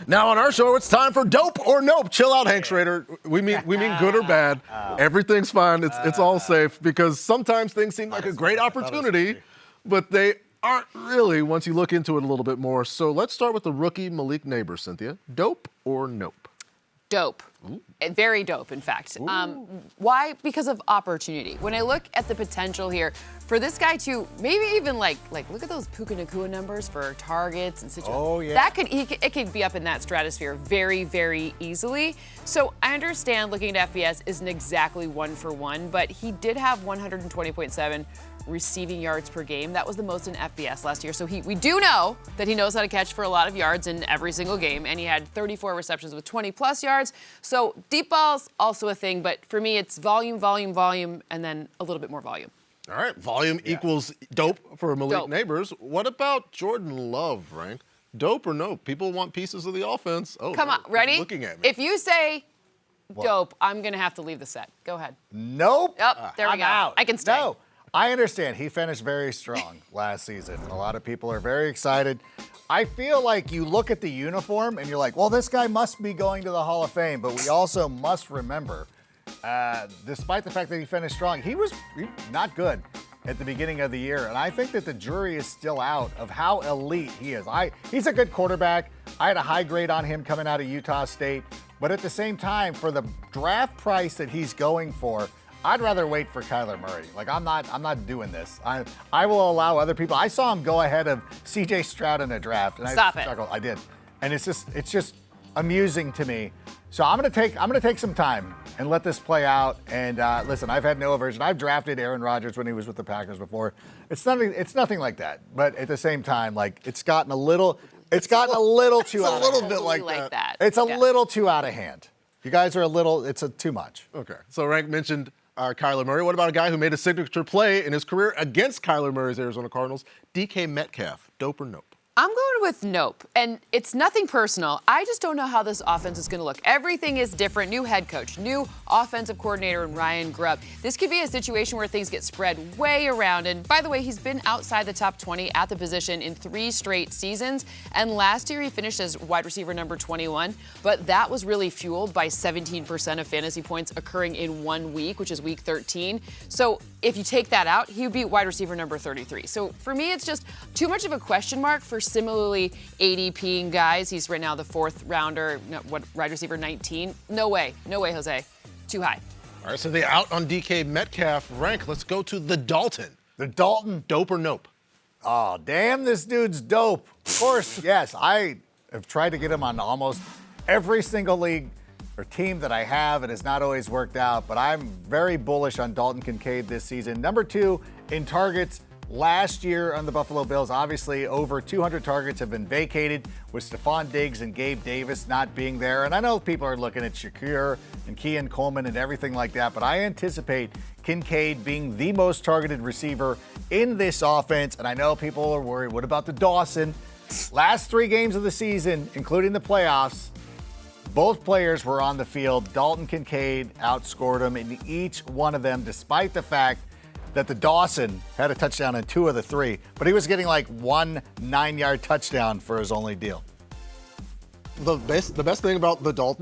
Now on our show, it's time for Dope or Nope. Chill out, Hank Schrader. We mean good or bad. Everything's fine. It's all safe because sometimes things seem like a great opportunity, but they aren't really once you look into it a little bit more. So let's start with the rookie Malik Neighbors, Cynthia. Dope or nope? Dope. Very dope, in fact. Why? Because of opportunity. When I look at the potential here for this guy to maybe even like look at those Puka Nacua numbers for targets and situations. Oh, yeah. That it could be up in that stratosphere very, very easily. So I understand looking at FBS isn't exactly 1-for-1, but he did have 120.7 receiving yards per game. That was the most in FBS last year. So we do know that he knows how to catch for a lot of yards in every single game, and he had 34 receptions with 20-plus yards. So deep ball's also a thing, but for me, it's volume, volume, volume, and then a little bit more volume. All right, volume equals dope for Malik Neighbors. What about Jordan Love, Rank? Dope or nope? People want pieces of the offense. Oh, come on, ready? Looking at me. If you say dope, I'm going to have to leave the set. Go ahead. Nope. Oh, there we go. Out. I can stay. No. I understand. He finished very strong last season. A lot of people are very excited. I feel like you look at the uniform and you're like, well, this guy must be going to the Hall of Fame. But we also must remember, despite the fact that he finished strong, he was not good at the beginning of the year. And I think that the jury is still out of how elite he is. He's a good quarterback. I had a high grade on him coming out of Utah State. But at the same time, for the draft price that he's going for, I'd rather wait for Kyler Murray. Like, I'm not doing this. I will allow other people. I saw him go ahead of C.J. Stroud in a draft, and Stop I it. struggled. I did, and it's just amusing to me. So I'm gonna take some time and let this play out. And listen, I've had no aversion. I've drafted Aaron Rodgers when he was with the Packers before. It's nothing like that. But at the same time, like it's gotten a little too out of hand. It's a little too out of hand. You guys are it's too much. Okay. So Rank mentioned Kyler Murray. What about a guy who made a signature play in his career against Kyler Murray's Arizona Cardinals? DK Metcalf. Dope or nope? I'm going with nope, and it's nothing personal. I just don't know how this offense is going to look. Everything is different. New head coach, new offensive coordinator in Ryan Grubb. This could be a situation where things get spread way around. And by the way, he's been outside the top 20 at the position in 3 straight seasons. And last year he finished as wide receiver number 21, but that was really fueled by 17% of fantasy points occurring in 1 week, which is week 13. So if you take that out, he would be wide receiver number 33. So for me, it's just too much of a question mark for similarly ADPing guys. He's right now the 4th rounder, wide receiver 19. No way, Jose. Too high. All right, so they out on DK Metcalf. Rank, let's go to the Dalton. The Dalton. Dope or nope? Oh, damn, this dude's dope. Of course, yes. I have tried to get him on almost every single league or team that I have. It has not always worked out, but I'm very bullish on Dalton Kincaid this season. Number 2 in targets last year on the Buffalo Bills. Obviously, over 200 targets have been vacated with Stephon Diggs and Gabe Davis not being there. And I know people are looking at Shakir and Keon Coleman and everything like that, but I anticipate Kincaid being the most targeted receiver in this offense. And I know people are worried, what about the Dawson? Last 3 games of the season, including the playoffs, both players were on the field. Dalton Kincaid outscored them in each one of them, despite the fact that the Dawson had a touchdown in 2 of the 3, but he was getting like 1 9-yard touchdown for his only deal. The best thing about the Dalton